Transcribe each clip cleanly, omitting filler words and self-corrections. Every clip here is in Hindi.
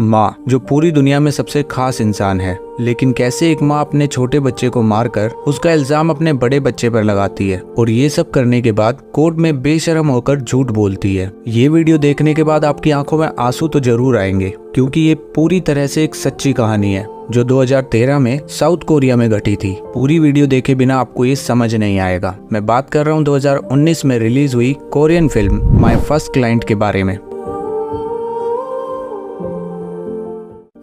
माँ, जो पूरी दुनिया में सबसे खास इंसान है, लेकिन कैसे एक माँ अपने छोटे बच्चे को मारकर उसका इल्जाम अपने बड़े बच्चे पर लगाती है और ये सब करने के बाद कोर्ट में बेशर्म होकर झूठ बोलती है। ये वीडियो देखने के बाद आपकी आंखों में आंसू तो जरूर आएंगे, क्योंकि ये पूरी तरह से एक सच्ची कहानी है जो 2013 में साउथ कोरिया में घटी थी। पूरी वीडियो देखे बिना आपको ये समझ नहीं आएगा। मैं बात कर रहा हूँ 2019 में रिलीज हुई Korean film my first client के बारे में।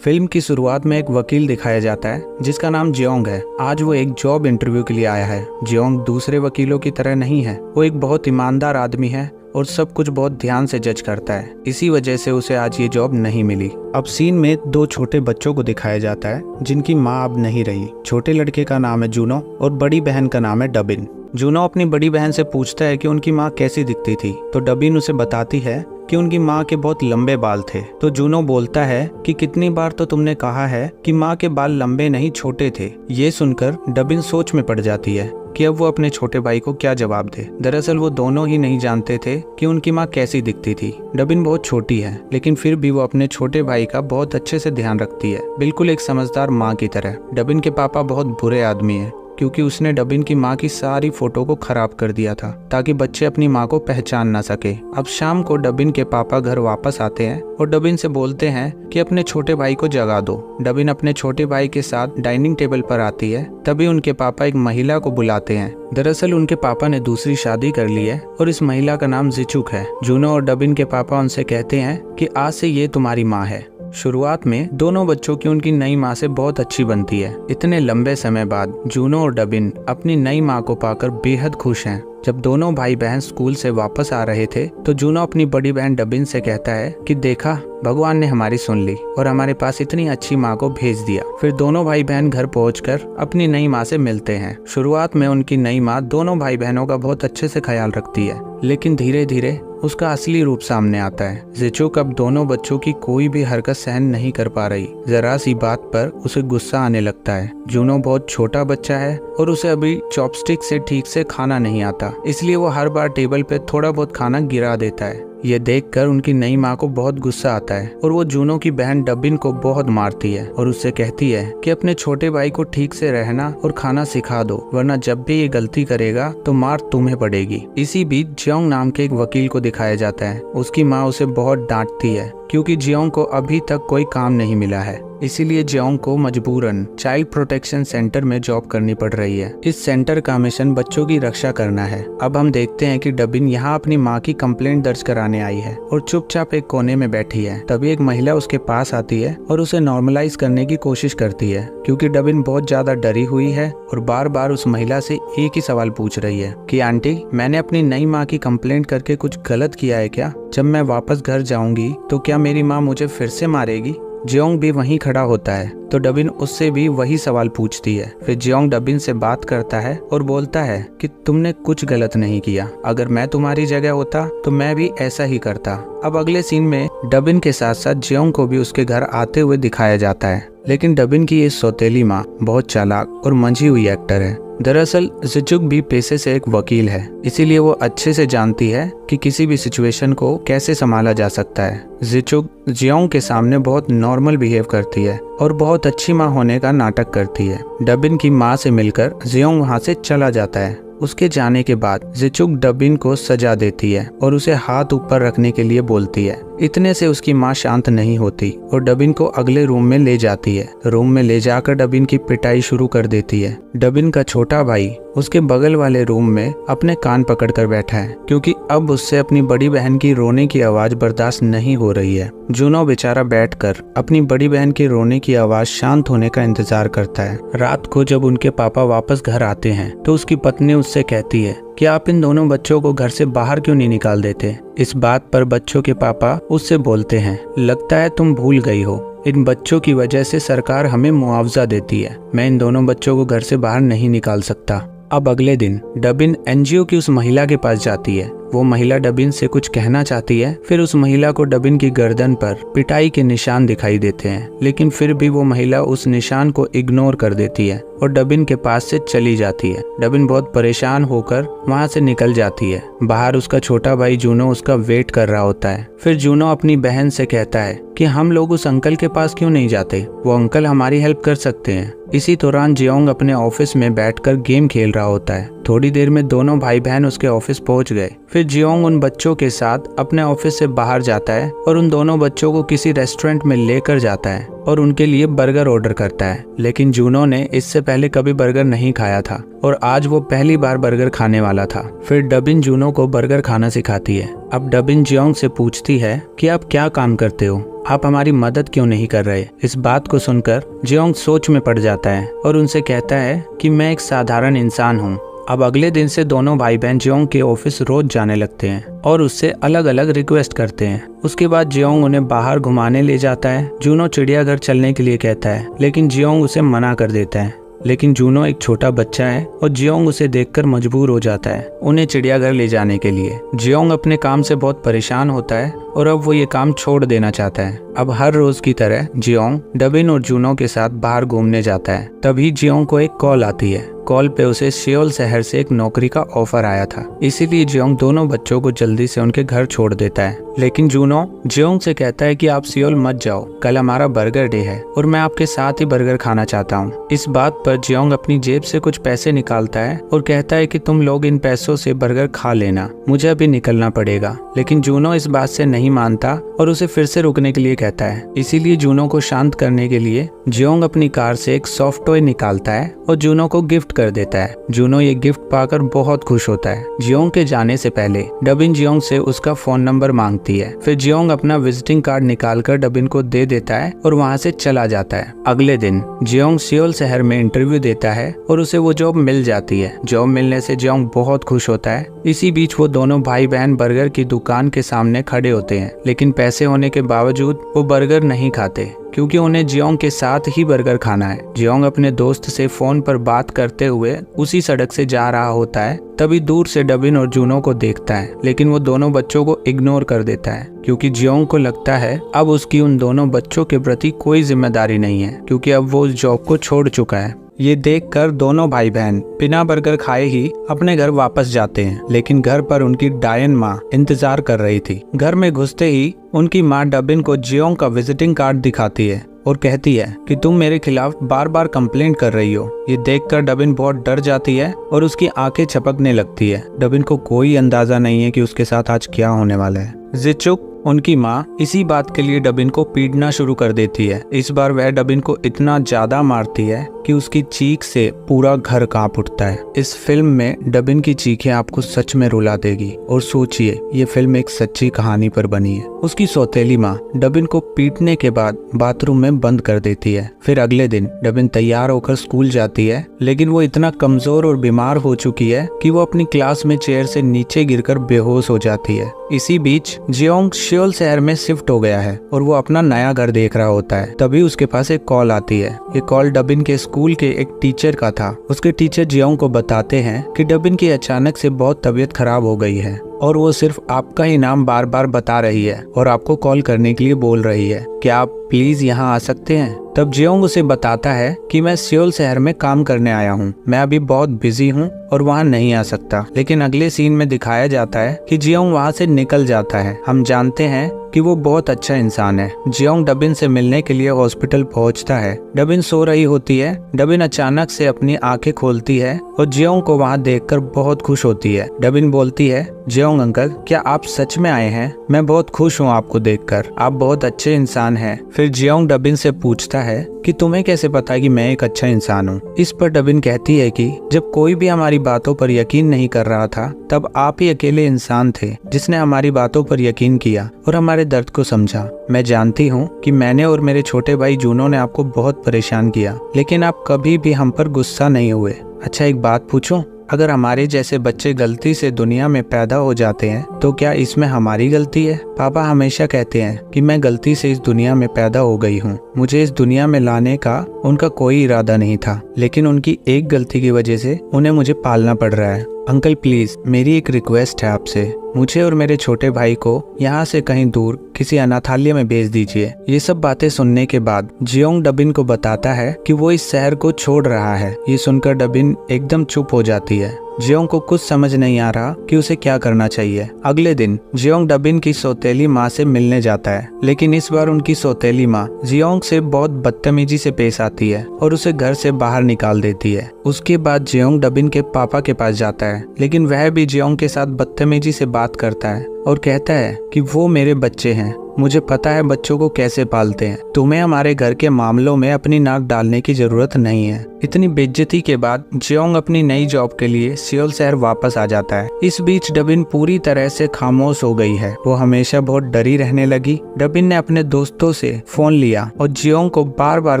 फिल्म की शुरुआत में एक वकील दिखाया जाता है जिसका नाम जियोंग है। आज वो एक जॉब इंटरव्यू के लिए आया है। जियोंग दूसरे वकीलों की तरह नहीं है, वो एक बहुत ईमानदार आदमी है और सब कुछ बहुत ध्यान से जज करता है। इसी वजह से उसे आज ये जॉब नहीं मिली। अब सीन में दो छोटे बच्चों को दिखाया जाता है जिनकी माँ अब नहीं रही। छोटे लड़के का नाम है जूनो और बड़ी बहन का नाम है डबिन। जूनो अपनी बड़ी बहन से पूछता है कि उनकी माँ कैसी दिखती थी, तो डबिन उसे बताती है कि उनकी माँ के बहुत लंबे बाल थे। तो जूनो बोलता है कि कितनी बार तो तुमने कहा है कि माँ के बाल लंबे नहीं छोटे थे। ये सुनकर डबिन सोच में पड़ जाती है कि अब वो अपने छोटे भाई को क्या जवाब दे। दरअसल वो दोनों ही नहीं जानते थे कि उनकी माँ कैसी दिखती थी। डबिन बहुत छोटी है, लेकिन फिर भी वो अपने छोटे भाई का बहुत अच्छे से ध्यान रखती है, बिल्कुल एक समझदार माँ की तरह। डबिन के पापा बहुत बुरे आदमी है, क्योंकि उसने डबिन की माँ की सारी फोटो को खराब कर दिया था ताकि बच्चे अपनी माँ को पहचान ना सके। अब शाम को डबिन के पापा घर वापस आते हैं और डबिन से बोलते हैं कि अपने छोटे भाई को जगा दो। डबिन अपने छोटे भाई के साथ डाइनिंग टेबल पर आती है। तभी उनके पापा एक महिला को बुलाते हैं। दरअसल उनके पापा ने दूसरी शादी कर ली है और इस महिला का नाम जिचुक है। जूनो और डबिन के पापा उनसे कहते हैं कि आज से ये तुम्हारी माँ है। शुरुआत में दोनों बच्चों की उनकी नई माँ से बहुत अच्छी बनती है। इतने लंबे समय बाद जूनो और डबिन अपनी नई माँ को पाकर बेहद खुश हैं। जब दोनों भाई बहन स्कूल से वापस आ रहे थे तो जूनो अपनी बड़ी बहन डबिन से कहता है कि देखा, भगवान ने हमारी सुन ली और हमारे पास इतनी अच्छी माँ को भेज दिया। फिर दोनों भाई बहन घर पहुंचकर अपनी नई माँ से मिलते हैं। शुरुआत में उनकी नई माँ दोनों भाई बहनों का बहुत अच्छे से ख्याल रखती है, लेकिन धीरे धीरे उसका असली रूप सामने आता है। जिचुक अब दोनों बच्चों की कोई भी हरकत सहन नहीं कर पा रही। जरा सी बात पर उसे गुस्सा आने लगता है। जूनो बहुत छोटा बच्चा है और उसे अभी चॉपस्टिक से ठीक से खाना नहीं आता, इसलिए वो हर बार टेबल पे थोड़ा बहुत खाना गिरा देता है। ये देखकर उनकी नई माँ को बहुत गुस्सा आता है और वो जूनो की बहन डबिन को बहुत मारती है और उससे कहती है कि अपने छोटे भाई को ठीक से रहना और खाना सिखा दो, वरना जब भी ये गलती करेगा तो मार तुम्हें पड़ेगी। इसी बीच जियोंग नाम के एक वकील को दिखाया जाता है। उसकी माँ उसे बहुत डांटती है क्योंकि जियोंग को अभी तक कोई काम नहीं मिला है, इसीलिए जियोंग को मजबूरन चाइल्ड प्रोटेक्शन सेंटर में जॉब करनी पड़ रही है। इस सेंटर का मिशन बच्चों की रक्षा करना है। अब हम देखते हैं कि डबिन यहाँ अपनी माँ की कंप्लेंट दर्ज कराने आई है और चुपचाप एक कोने में बैठी है। तभी एक महिला उसके पास आती है और उसे नॉर्मलाइज करने की कोशिश करती है, क्योंकि डबिन बहुत ज्यादा डरी हुई है और बार बार उस महिला से एक ही सवाल पूछ रही है कि आंटी, मैंने अपनी नई माँ की कंप्लेंट करके कुछ गलत किया है क्या? जब मैं वापस घर जाऊंगी तो क्या मेरी माँ मुझे फिर से मारेगी? जियोंग भी वहीं खड़ा होता है तो डबिन उससे भी वही सवाल पूछती है। फिर जियोंग डबिन से बात करता है और बोलता है कि तुमने कुछ गलत नहीं किया, अगर मैं तुम्हारी जगह होता तो मैं भी ऐसा ही करता। अब अगले सीन में डबिन के साथ साथ जियोंग को भी उसके घर आते हुए दिखाया जाता है, लेकिन डबिन की ये सौतेली माँ बहुत चालाक और मंझी हुई एक्टर है। दरअसल जिचुक भी पेशे से एक वकील है, इसीलिए वो अच्छे से जानती है कि किसी भी सिचुएशन को कैसे संभाला जा सकता है। जिचुक जियोंग के सामने बहुत नॉर्मल बिहेव करती है और बहुत अच्छी माँ होने का नाटक करती है। डबिन की माँ से मिलकर जियोंग वहाँ से चला जाता है। उसके जाने के बाद जिचुक डबिन को सजा देती है और उसे हाथ ऊपर रखने के लिए बोलती है। इतने से उसकी माँ शांत नहीं होती और डबिन को अगले रूम में ले जाती है। रूम में ले जाकर डबिन की पिटाई शुरू कर देती है। डबिन का छोटा भाई उसके बगल वाले रूम में अपने कान पकड़कर बैठा है, क्योंकि अब उससे अपनी बड़ी बहन की रोने की आवाज बर्दाश्त नहीं हो रही है। जूनो बेचारा बैठकर अपनी बड़ी बहन के रोने की आवाज शांत होने का इंतजार करता है। रात को जब उनके पापा वापस घर आते हैं तो उसकी पत्नी उससे कहती है कि आप इन दोनों बच्चों को घर से बाहर क्यों नहीं निकाल देते? इस बात पर बच्चों के पापा उससे बोलते हैं, लगता है तुम भूल गई हो, इन बच्चों की वजह से सरकार हमें मुआवजा देती है। मैं इन दोनों बच्चों को घर से बाहर नहीं निकाल सकता। अब अगले दिन डबिन एनजीओ की उस महिला के पास जाती है। वो महिला डबिन से कुछ कहना चाहती है। फिर उस महिला को डबिन की गर्दन पर पिटाई के निशान दिखाई देते हैं, लेकिन फिर भी वो महिला उस निशान को इग्नोर कर देती है और डबिन के पास से चली जाती है। डबिन बहुत परेशान होकर वहाँ से निकल जाती है। बाहर उसका छोटा भाई जूनो उसका वेट कर रहा होता है। फिर जूनो अपनी बहन से कहता है कि हम लोग उस अंकल के पास क्यों नहीं जाते, वो अंकल हमारी हेल्प कर सकते हैं। इसी दौरान जियोंग अपने ऑफिस में बैठकर गेम खेल रहा होता है। थोड़ी देर में दोनों भाई बहन उसके ऑफिस पहुंच गए। फिर जियोंग उन बच्चों के साथ अपने ऑफिस से बाहर जाता है और उन दोनों बच्चों को किसी रेस्टोरेंट में लेकर जाता है और उनके लिए बर्गर ऑर्डर करता है। लेकिन जूनो ने इससे पहले कभी बर्गर नहीं खाया था और आज वो पहली बार बर्गर खाने वाला था। फिर डबिन जूनो को बर्गर खाना सिखाती है। अब डबिन जियोंग से पूछती है कि आप क्या काम करते हो, आप हमारी मदद क्यों नहीं कर रहे। इस बात को सुनकर जियोंग सोच में पड़ जाता है और उनसे कहता है कि मैं एक साधारण इंसान हूँ। अब अगले दिन से दोनों भाई बहन जियोंग के ऑफिस रोज जाने लगते हैं और उससे अलग अलग रिक्वेस्ट करते हैं। उसके बाद जियोंग उन्हें बाहर घुमाने ले जाता है। जूनो चिड़ियाघर चलने के लिए कहता है लेकिन जियोंग उसे मना कर देता है। लेकिन जूनो एक छोटा बच्चा है और जियोंग उसे देखकर मजबूर हो जाता है उन्हें चिड़ियाघर ले जाने के लिए। जियोंग अपने काम से बहुत परेशान होता है और अब वो ये काम छोड़ देना चाहता है। अब हर रोज की तरह जियोंग डबिन और जूनो के साथ बाहर घूमने जाता है। तभी जियोंग को एक कॉल आती है। कॉल पे उसे सियोल शहर से एक नौकरी का ऑफर आया था, इसीलिए जियोंग दोनों बच्चों को जल्दी से उनके घर छोड़ देता है। लेकिन जूनो जियोंग से कहता है कि आप सियोल मत जाओ, कल हमारा बर्गर डे है और मैं आपके साथ ही बर्गर खाना चाहता हूँ। इस बात पर जियोंग अपनी जेब से कुछ पैसे निकालता है और कहता है कि तुम लोग इन पैसों से बर्गर खा लेना, मुझे अभी निकलना पड़ेगा। लेकिन जूनो इस बात से नहीं मानता और उसे फिर से रुकने के लिए कहता है। इसीलिए जूनो को शांत करने के लिए जियोंग अपनी कार से एक सॉफ्ट टॉय निकालता है और जूनो को गिफ्ट कर देता है। जूनो ये गिफ्ट पाकर बहुत खुश होता है। जियोंग के जाने से पहले डबिन जियोंग से उसका फोन नंबर मांगती है। फिर जियोंग अपना विजिटिंग कार्ड निकालकर डबिन को दे देता है और वहाँ से चला जाता है। अगले दिन जियोंग सियोल शहर में इंटरव्यू देता है और उसे वो जॉब मिल जाती है। जॉब मिलने से जियोंग बहुत खुश होता है। इसी बीच वो दोनों भाई बहन बर्गर की दुकान के सामने खड़े होते हैं, लेकिन पैसे होने के बावजूद वो बर्गर नहीं खाते क्योंकि उन्हें जियोंग के साथ ही बर्गर खाना है। जियोंग अपने दोस्त से फोन पर बात करते हुए उसी सड़क से जा रहा होता है। तभी दूर से डबिन और जूनो को देखता है, लेकिन वो दोनों बच्चों को इग्नोर कर देता है क्योंकि जियोंग को लगता है अब उसकी उन दोनों बच्चों के प्रति कोई जिम्मेदारी नहीं है, क्योंकि अब वो उस जॉब को छोड़ चुका है। ये देखकर दोनों भाई बहन बिना बर्गर खाए ही अपने घर वापस जाते हैं, लेकिन घर पर उनकी डायन माँ इंतजार कर रही थी। घर में घुसते ही उनकी माँ डबिन को जियोंग का विजिटिंग कार्ड दिखाती है और कहती है कि तुम मेरे खिलाफ बार बार कंप्लेंट कर रही हो। ये देखकर डबिन बहुत डर जाती है और उसकी आंखें छपकने लगती है। डबिन को कोई अंदाजा नहीं है कि उसके साथ आज क्या होने वाला है। जिचुक उनकी माँ इसी बात के लिए डबिन को पीटना शुरू कर देती है। इस बार वह डबिन को इतना ज्यादा मारती है कि उसकी चीख से पूरा घर कांप उठता है। इस फिल्म में डबिन की चीखें आपको सच में रुला देगी। और सोचिए, ये फिल्म एक सच्ची कहानी पर बनी है। उसकी सौतेली माँ डबिन को पीटने के बाद बाथरूम में बंद कर देती है। फिर अगले दिन डबिन तैयार होकर स्कूल जाती है, लेकिन वो इतना कमजोर और बीमार हो चुकी है कि वो अपनी क्लास में चेयर से नीचे गिरकर बेहोश हो जाती है। इसी बीच जियोंग सियोल शहर में शिफ्ट हो गया है और वो अपना नया घर देख रहा होता है। तभी उसके पास एक कॉल आती है। ये कॉल डबिन के स्कूल के एक टीचर का था। उसके टीचर जियोंग को बताते हैं कि डबिन की अचानक से बहुत तबीयत खराब हो गई है और वो सिर्फ आपका ही नाम बार बार बता रही है और आपको कॉल करने के लिए बोल रही है। क्या आप प्लीज यहाँ आ सकते हैं? तब जियोंग उसे बताता है कि मैं सियोल शहर में काम करने आया हूँ, मैं अभी बहुत बिजी हूँ और वहाँ नहीं आ सकता। लेकिन अगले सीन में दिखाया जाता है कि जियोंग वहाँ से निकल जाता है। हम जानते हैं कि वो बहुत अच्छा इंसान है। जियोंग डबिन से मिलने के लिए हॉस्पिटल पहुंचता है। डबिन सो रही होती है। डबिन अचानक से अपनी आंखें खोलती है और जियोंग को वहां देखकर बहुत खुश होती है। डबिन बोलती है, जियोंग अंकल, क्या आप सच में आए हैं? मैं बहुत खुश हूँ आपको देखकर, आप बहुत अच्छे इंसान हैं। फिर जियोंग डबिन से पूछता है कि तुम्हें कैसे पता है कि मैं एक अच्छा इंसान हूँ? इस पर डबिन कहती है कि जब कोई भी हमारी बातों पर यकीन नहीं कर रहा था, तब आप ही अकेले इंसान थे जिसने हमारी बातों पर यकीन किया और हमारे दर्द को समझा। मैं जानती हूँ कि मैंने और मेरे छोटे भाई जूनो ने आपको बहुत परेशान किया, लेकिन आप कभी भी हम पर गुस्सा नहीं हुए। अच्छा, एक बात पूछूं? अगर हमारे जैसे बच्चे गलती से दुनिया में पैदा हो जाते हैं तो क्या इसमें हमारी गलती है? पापा हमेशा कहते हैं कि मैं गलती से इस दुनिया में पैदा हो गई हूँ। मुझे इस दुनिया में लाने का उनका कोई इरादा नहीं था, लेकिन उनकी एक गलती की वजह से उन्हें मुझे पालना पड़ रहा है। अंकल प्लीज, मेरी एक रिक्वेस्ट है आपसे, मुझे और मेरे छोटे भाई को यहाँ से कहीं दूर किसी अनाथालय में भेज दीजिए। ये सब बातें सुनने के बाद जियोंग डबिन को बताता है कि वो इस शहर को छोड़ रहा है। ये सुनकर डबिन एकदम चुप हो जाती है जियोंग को कुछ समझ नहीं आ रहा कि उसे क्या करना चाहिए। अगले दिन जियोंग डबिन की सौतेली माँ से मिलने जाता है, लेकिन इस बार उनकी सौतेली माँ जियोंग से बहुत बदतमीजी से पेश आती है और उसे घर से बाहर निकाल देती है। उसके बाद जियोंग डबिन के पापा के पास जाता है, लेकिन वह भी जियोंग के साथ बदतमीजी से बात करता है और कहता है कि वो मेरे बच्चे हैं, मुझे पता है बच्चों को कैसे पालते हैं, तुम्हें हमारे घर के मामलों में अपनी नाक डालने की जरूरत नहीं है। इतनी बेइज्जती के बाद जियोंग अपनी नई जॉब के लिए सियोल शहर वापस आ जाता है। इस बीच डबिन पूरी तरह से खामोश हो गई है, वो हमेशा बहुत डरी रहने लगी। डबिन ने अपने दोस्तों से फोन लिया और जियोंग को बार बार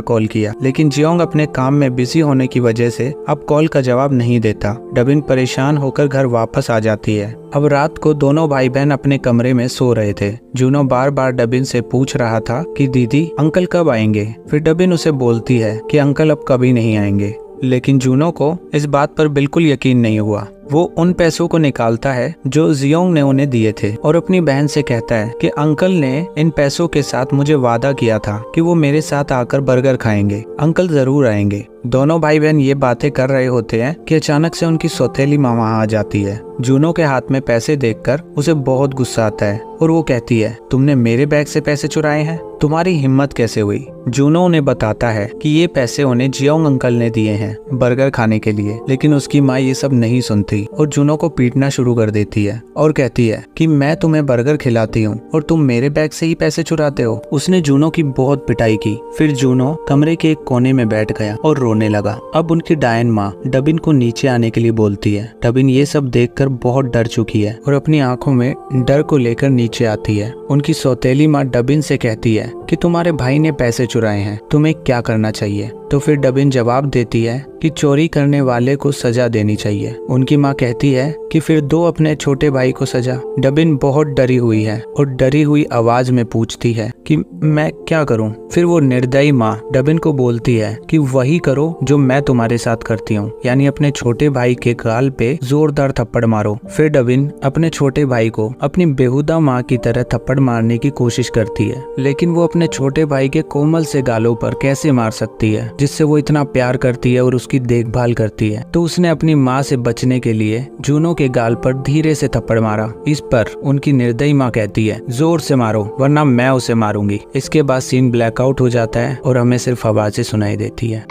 कॉल किया, लेकिन जियोंग अपने काम में बिजी होने की वजह से अब कॉल का जवाब नहीं देता। डबिन परेशान होकर घर वापस आ जाती है। अब रात को दोनों भाई बहन अपने कमरे में सो रहे थे। जूनो बार बार डबिन से पूछ रहा था कि दीदी अंकल कब आएंगे। फिर डबिन उसे बोलती है कि अंकल अब कभी नहीं आएंगे, लेकिन जूनो को इस बात पर बिल्कुल यकीन नहीं हुआ। वो उन पैसों को निकालता है जो जियोंग ने उन्हें दिए थे और अपनी बहन से कहता है कि अंकल ने इन पैसों के साथ मुझे वादा किया था कि वो मेरे साथ आकर बर्गर खाएंगे, अंकल जरूर आएंगे। दोनों भाई बहन ये बातें कर रहे होते हैं कि अचानक से उनकी सौतेली माँ वहाँ आ जाती है। जूनो के हाथ में पैसे देखकर उसे बहुत गुस्सा आता है और वो कहती है, तुमने मेरे बैग से पैसे चुराए हैं, तुम्हारी हिम्मत कैसे हुई। जूनो उन्हें बताता है कि ये पैसे उन्हें जियोंग अंकल ने दिए हैं बर्गर खाने के लिए, लेकिन उसकी माँ ये सब नहीं सुनती और जूनो को पीटना शुरू कर देती है और कहती है कि मैं तुम्हें बर्गर खिलाती हूँ और तुम मेरे बैग से ही पैसे चुराते हो। उसने जूनो की बहुत पिटाई की। फिर जूनो कमरे के एक कोने में बैठ गया और रोने लगा। अब उनकी डायन माँ डबिन को नीचे आने के लिए बोलती है। डबिन ये सब देखकर बहुत डर चुकी है और अपनी आंखों में डर को लेकर नीचे आती है। उनकी सौतेली माँ डबिन से कहती है कि तुम्हारे भाई ने पैसे चुराए हैं, तुम्हें क्या करना चाहिए। तो फिर डबिन जवाब देती है कि चोरी करने वाले को सजा देनी चाहिए। उनकी माँ कहती है कि फिर दो अपने छोटे भाई को सजा। डबिन बहुत डरी हुई है और डरी हुई आवाज में पूछती है कि मैं क्या करूं। फिर वो निर्दयी माँ डबिन को बोलती है कि वही करो जो मैं तुम्हारे साथ करती हूँ, यानी अपने छोटे भाई के गाल पे जोरदार थप्पड़ मारो। फिर डबिन अपने छोटे भाई को अपनी बेहुदा माँ की तरह थप्पड़ मारने की कोशिश करती है, लेकिन वो अपने छोटे भाई के कोमल से गालों पर कैसे मार सकती है जिससे वो इतना प्यार करती है और उसकी देखभाल करती है। तो उसने अपनी माँ से बचने के लिए जूनो के गाल पर धीरे से थप्पड़ मारा। इस पर उनकी निर्दयी माँ कहती है, जोर से मारो वरना मैं उसे मारूंगी। इसके बाद सीन ब्लैकआउट हो जाता है और हमें सिर्फ आवाजें सुनाई देती है।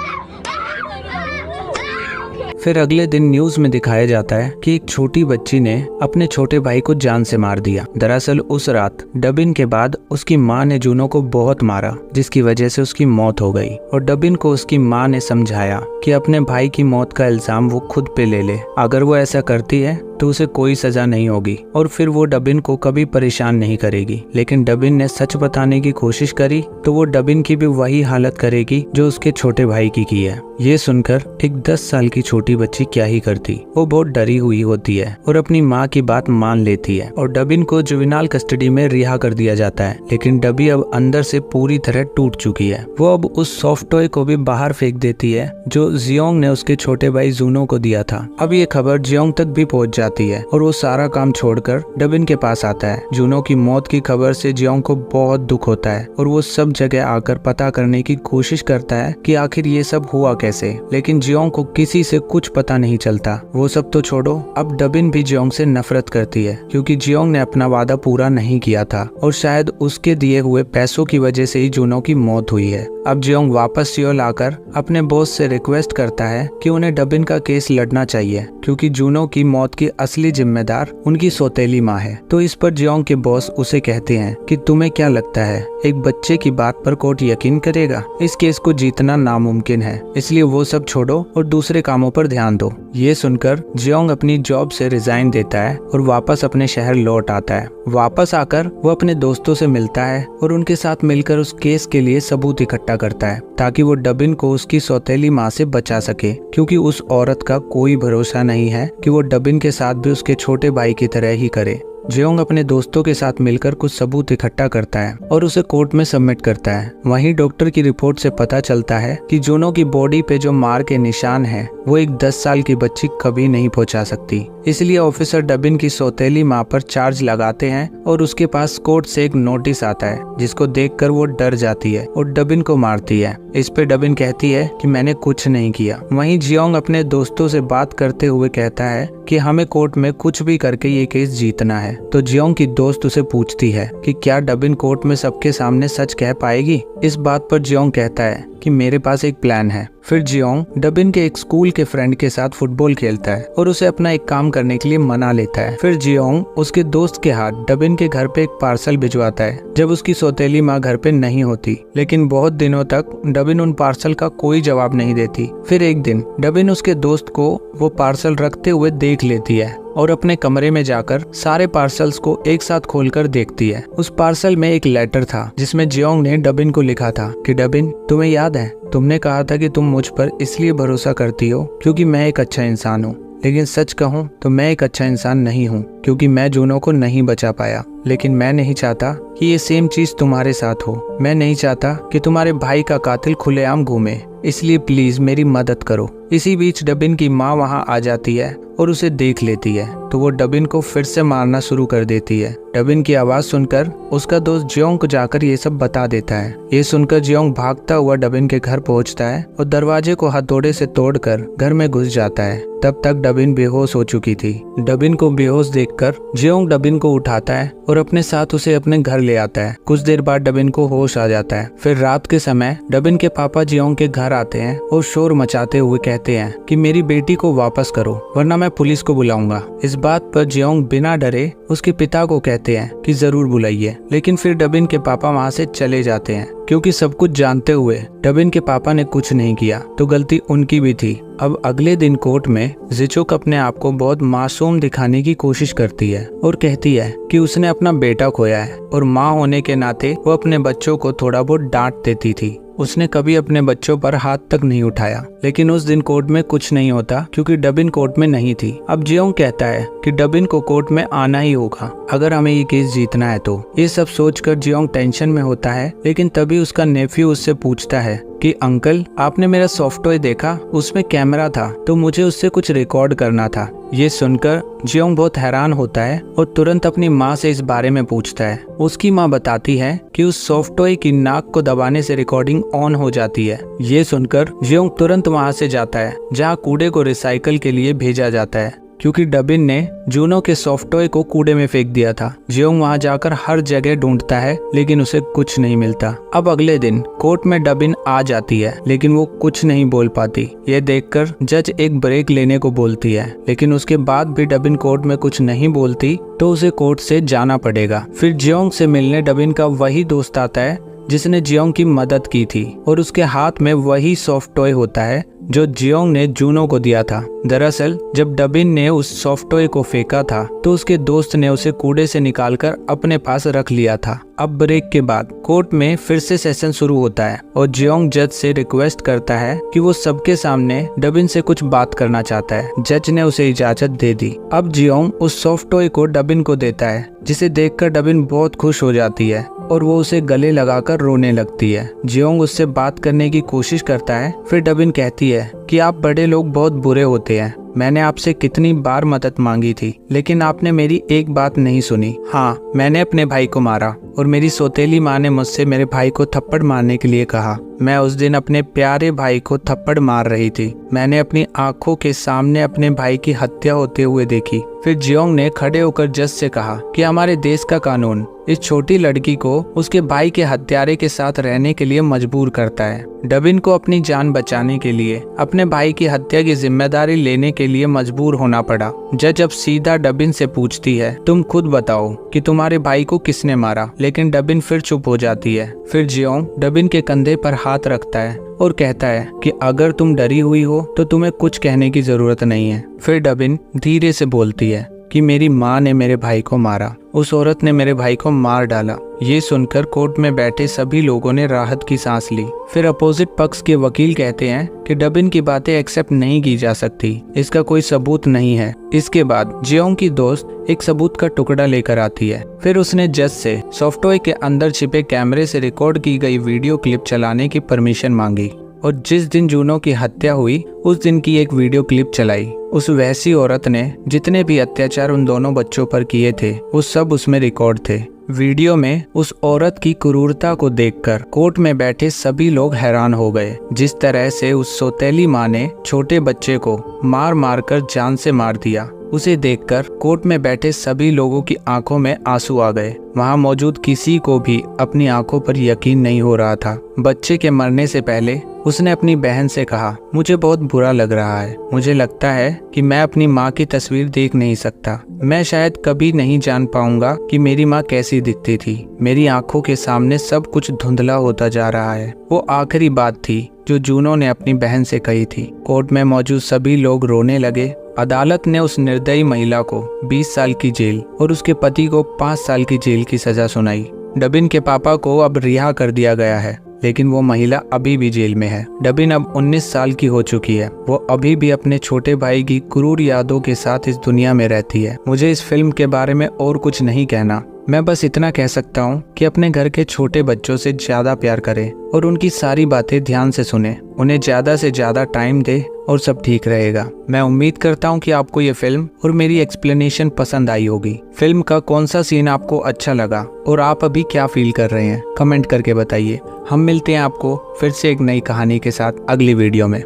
फिर अगले दिन न्यूज में दिखाया जाता है कि एक छोटी बच्ची ने अपने छोटे भाई को जान से मार दिया। दरअसल उस रात डबिन के बाद उसकी माँ ने जूनो को बहुत मारा, जिसकी वजह से उसकी मौत हो गई और डबिन को उसकी माँ ने समझाया कि अपने भाई की मौत का इल्जाम वो खुद पे ले ले। अगर वो ऐसा करती है तो उसे कोई सजा नहीं होगी और फिर वो डबिन को कभी परेशान नहीं करेगी। लेकिन डबिन ने सच बताने की कोशिश करी तो वो डबिन की भी वही हालत करेगी जो उसके छोटे भाई की है। ये सुनकर एक 10 साल की छोटी बच्ची क्या ही करती। वो बहुत डरी हुई होती है और अपनी माँ की बात मान लेती है और डबिन को जुवेनाइल कस्टडी में रिहा कर दिया जाता है। लेकिन डबी अब अंदर से पूरी तरह टूट चुकी है। वो अब उस सॉफ्ट टॉय को भी बाहर फेंक देती है जो जियोंग ने उसके छोटे भाई जूनो को दिया था। अब ये खबर जियोंग तक भी पहुंच जाती है और वो सारा काम छोड़कर डबिन के पास आता है। जूनो की मौत की खबर से जियोंग को बहुत दुख होता है और वो सब जगह आकर पता करने की कोशिश करता है कि आखिर ये सब हुआ कैसे। लेकिन जियोंग को किसी से कुछ पता नहीं चलता। वो सब तो छोड़ो, अब डबिन भी जियोंग से नफरत करती है क्योंकि जियोंग ने अपना वादा पूरा नहीं किया था और शायद उसके दिए हुए पैसों की वजह से ही जूनो की मौत हुई है। अब जियोंग वापस सियोल आकर अपने बॉस से रिक्वेस्ट करता है कि उन्हें डबिन का केस लड़ना चाहिए क्योंकि जूनो की मौत की असली जिम्मेदार उनकी सौतेली माँ है। तो इस पर जियोंग के बॉस उसे कहते हैं कि तुम्हें क्या लगता है एक बच्चे की बात पर कोर्ट यकीन करेगा? इस केस को जीतना नामुमकिन है, इसलिए वो सब छोड़ो और दूसरे कामों पर ध्यान दो। ये सुनकर जियोंग अपनी जॉब से रिजाइन देता है और वापस अपने शहर लौट आता है। वापस आकर वो अपने दोस्तों से मिलता है और उनके साथ मिलकर उस केस के लिए सबूत इकट्ठा करता है ताकि वो डबिन को उसकी सौतेली माँ से बचा सके, क्योंकि उस औरत का कोई भरोसा नहीं है कि वो डबिन के साथ भी उसके छोटे भाई की तरह ही करे। जियोंग अपने दोस्तों के साथ मिलकर कुछ सबूत इकट्ठा करता है और उसे कोर्ट में सबमिट करता है। वहीं डॉक्टर की रिपोर्ट से पता चलता है कि जूनो की बॉडी पे जो मार के निशान हैं वो एक 10 साल की बच्ची कभी नहीं पहुंचा सकती। इसलिए ऑफिसर डबिन की सौतेली माँ पर चार्ज लगाते हैं और उसके पास कोर्ट से एक नोटिस आता है जिसको देखकर वो डर जाती है और डबिन को मारती है। इस पे डबिन कहती है कि मैंने कुछ नहीं किया। वहीं जियोंग अपने दोस्तों से बात करते हुए कहता है कि हमें कोर्ट में कुछ भी करके ये केस जीतना है। तो जियोंग की दोस्त उसे पूछती है कि क्या डबिन कोर्ट में सबके सामने सच कह पाएगी। इस बात पर जियोंग कहता है कि मेरे पास एक प्लान है। फिर जियोंग डबिन के एक स्कूल के फ्रेंड के साथ फुटबॉल खेलता है और उसे अपना एक काम करने के लिए मना लेता है। फिर जियोंग उसके दोस्त के हाथ डबिन के घर पे एक पार्सल भिजवाता है जब उसकी सौतेली माँ घर पे नहीं होती। लेकिन बहुत दिनों तक डबिन उन पार्सल का कोई जवाब नहीं देती। फिर एक दिन डबिन उसके दोस्त को वो पार्सल रखते हुए देख लेती है और अपने कमरे में जाकर सारे पार्सल्स को एक साथ खोलकर देखती है। उस पार्सल में एक लेटर था जिसमें जियोंग ने डबिन को लिखा था कि डबिन, तुम्हें याद है तुमने कहा था कि तुम मुझ पर इसलिए भरोसा करती हो क्योंकि मैं एक अच्छा इंसान हूँ। लेकिन सच कहूँ तो मैं एक अच्छा इंसान नहीं हूँ क्योंकि मैं जूनो को नहीं बचा पाया। लेकिन मैं नहीं चाहता कि ये सेम चीज तुम्हारे साथ हो। मैं नहीं चाहता कि तुम्हारे भाई का कातिल खुलेआम घूमे, इसलिए प्लीज मेरी मदद करो। इसी बीच डबिन की माँ वहाँ आ जाती है और उसे देख लेती है तो वो डबिन को फिर से मारना शुरू कर देती है। डबिन की आवाज सुनकर उसका दोस्त जियोंग को जाकर ये सब बता देता है। ये सुनकर जियोंग भागता हुआ डबिन के घर पहुंचता है और दरवाजे को हथौड़े से तोड़कर घर में घुस जाता है। तब तक डबिन बेहोश हो चुकी थी। डबिन को बेहोश देखकर जियोंग डबिन को उठाता है और अपने साथ उसे अपने घर ले आता है। कुछ देर बाद डबिन को होश आ जाता है। फिर रात के समय डबिन के पापा जियोंग के घर आते हैं और शोर मचाते हुए कहते हैं कि मेरी बेटी को वापस करो वरना मैं पुलिस को बुलाऊंगा। इस बात पर जियोंग बिना डरे उसके पिता को कहते हैं कि जरूर बुलाइए। लेकिन फिर डबिन के पापा वहाँ से चले जाते हैं क्योंकि सब कुछ जानते हुए डबिन के पापा ने कुछ नहीं किया तो गलती उनकी भी थी। अब अगले दिन कोर्ट में जिचुक अपने आप को बहुत मासूम दिखाने की कोशिश करती है और कहती है कि उसने अपना बेटा खोया है और माँ होने के नाते वो अपने बच्चों को थोड़ा बहुत डांट देती थी। उसने कभी अपने बच्चों पर हाथ तक नहीं उठाया। लेकिन उस दिन कोर्ट में कुछ नहीं होता क्योंकि डबिन कोर्ट में नहीं थी। अब जियोंग कहता है कि डबिन को कोर्ट में आना ही होगा अगर हमें ये केस जीतना है तो। ये सब सोचकर जियोंग टेंशन में होता है। लेकिन तभी उसका नेफ्यू उससे पूछता है कि अंकल, आपने मेरा सॉफ्टवेयर देखा? उसमें कैमरा था तो मुझे उससे कुछ रिकॉर्ड करना था। ये सुनकर जियोंग बहुत हैरान होता है और तुरंत अपनी माँ से इस बारे में पूछता है। उसकी माँ बताती है कि उस सॉफ्टवेयर की नाक को दबाने से रिकॉर्डिंग ऑन हो जाती है। ये सुनकर जियोंग तुरंत वहाँ से जाता है जहाँ कूड़े को रिसाइकल के लिए भेजा जाता है क्योंकि डबिन ने जूनो के सॉफ्टवेयर को कूड़े में फेंक दिया था। जियोंग वहाँ जाकर हर जगह ढूंढता है लेकिन उसे कुछ नहीं मिलता। अब अगले दिन कोर्ट में डबिन आ जाती है लेकिन वो कुछ नहीं बोल पाती। ये देखकर जज एक ब्रेक लेने को बोलती है लेकिन उसके बाद भी डबिन कोर्ट में कुछ नहीं बोलती तो उसे कोर्ट से जाना पड़ेगा। फिर जियोंग से मिलने डबिन का वही दोस्त आता है जिसने जियोंग की मदद की थी और उसके हाथ में वही सॉफ्ट टॉय होता है जो जियोंग ने जूनो को दिया था। दरअसल जब डबिन ने उस सॉफ्ट टॉय को फेंका था तो उसके दोस्त ने उसे कूड़े से निकालकर अपने पास रख लिया था। अब ब्रेक के बाद कोर्ट में फिर से सेशन शुरू होता है और जियोंग जज से रिक्वेस्ट करता है कि वो सबके सामने डबिन से कुछ बात करना चाहता है। जज ने उसे इजाजत दे दी। अब जियोंग उस सॉफ्ट टॉय को डबिन को देता है जिसे देखकर डबिन बहुत खुश हो जाती है और वो उसे गले लगाकर रोने लगती है। जियोंग उससे बात करने की कोशिश करता है। फिर डबिन कहती है कि आप बड़े लोग बहुत बुरे होते हैं। मैंने आपसे कितनी बार मदद मांगी थी लेकिन आपने मेरी एक बात नहीं सुनी। हाँ, मैंने अपने भाई को मारा और मेरी सौतेली माँ ने मुझसे मेरे भाई को थप्पड़ मारने के लिए कहा। मैं उस दिन अपने प्यारे भाई को थप्पड़ मार रही थी। मैंने अपनी आंखों के सामने अपने भाई की हत्या होते हुए देखी। फिर जियोंग ने खड़े होकर जज से कहा कि हमारे देश का कानून इस छोटी लड़की को उसके भाई के हत्यारे के साथ रहने के लिए मजबूर करता है। डबिन को अपनी जान बचाने के लिए अपने भाई की हत्या की जिम्मेदारी लेने के लिए मजबूर होना पड़ा। जज अब सीधा डबिन से पूछती है, तुम खुद बताओ कि तुम्हारे भाई को किसने मारा? लेकिन डबिन फिर चुप हो जाती है। फिर जियोंग डबिन के कंधे पर हाथ रखता है और कहता है कि अगर तुम डरी हुई हो तो तुम्हें कुछ कहने की जरूरत नहीं है। फिर डबिन धीरे से बोलती है कि मेरी माँ ने मेरे भाई को मारा। उस औरत ने मेरे भाई को मार डाला। ये सुनकर कोर्ट में बैठे सभी लोगों ने राहत की सांस ली। फिर अपोजिट पक्ष के वकील कहते हैं कि डबिन की बातें एक्सेप्ट नहीं की जा सकती, इसका कोई सबूत नहीं है। इसके बाद जियोंग की दोस्त एक सबूत का टुकड़ा लेकर आती है। फिर उसने जज से सॉफ्टवेयर के अंदर छिपे कैमरे से रिकॉर्ड की गई वीडियो क्लिप चलाने की परमिशन मांगी और जिस दिन जूनो की हत्या हुई उस दिन की एक वीडियो क्लिप चलाई। उस वैसी औरत ने जितने भी अत्याचार उन दोनों बच्चों पर किए थे वो सब उसमें रिकॉर्ड थे। वीडियो में उस औरत की क्रूरता को देखकर कोर्ट में बैठे सभी लोग हैरान हो गए। जिस तरह से उस सौतेली माँ ने छोटे बच्चे को मार मार कर जान से मार दिया, उसे देखकर कोर्ट में बैठे सभी लोगों की आंखों में आंसू आ गए। वहां मौजूद किसी को भी अपनी आंखों पर यकीन नहीं हो रहा था। बच्चे के मरने से पहले उसने अपनी बहन से कहा, मुझे बहुत बुरा लग रहा है। मुझे लगता है कि मैं अपनी माँ की तस्वीर देख नहीं सकता। मैं शायद कभी नहीं जान पाऊंगा कि मेरी माँ कैसी दिखती थी। मेरी आंखों के सामने सब कुछ धुंधला होता जा रहा है। वो आखिरी बात थी जो जूनो ने अपनी बहन से कही थी। कोर्ट में मौजूद सभी लोग रोने लगे। अदालत ने उस निर्दयी महिला को 20 साल की जेल और उसके पति को 5 साल की जेल की सजा सुनाई। डबिन के पापा को अब रिहा कर दिया गया है, लेकिन वो महिला अभी भी जेल में है। डबिन अब 19 साल की हो चुकी है। वो अभी भी अपने छोटे भाई की क्रूर यादों के साथ इस दुनिया में रहती है। मुझे इस फिल्म के बारे में और कुछ नहीं कहना। मैं बस इतना कह सकता हूँ कि अपने घर के छोटे बच्चों से ज्यादा प्यार करें और उनकी सारी बातें ध्यान से सुने। उन्हें ज्यादा से ज्यादा टाइम दे और सब ठीक रहेगा। मैं उम्मीद करता हूँ कि आपको ये फिल्म और मेरी एक्सप्लेनेशन पसंद आई होगी। फिल्म का कौन सा सीन आपको अच्छा लगा और आप अभी क्या फील कर रहे हैं, कमेंट करके बताइए। हम मिलते हैं आपको फिर से एक नई कहानी के साथ अगली वीडियो में।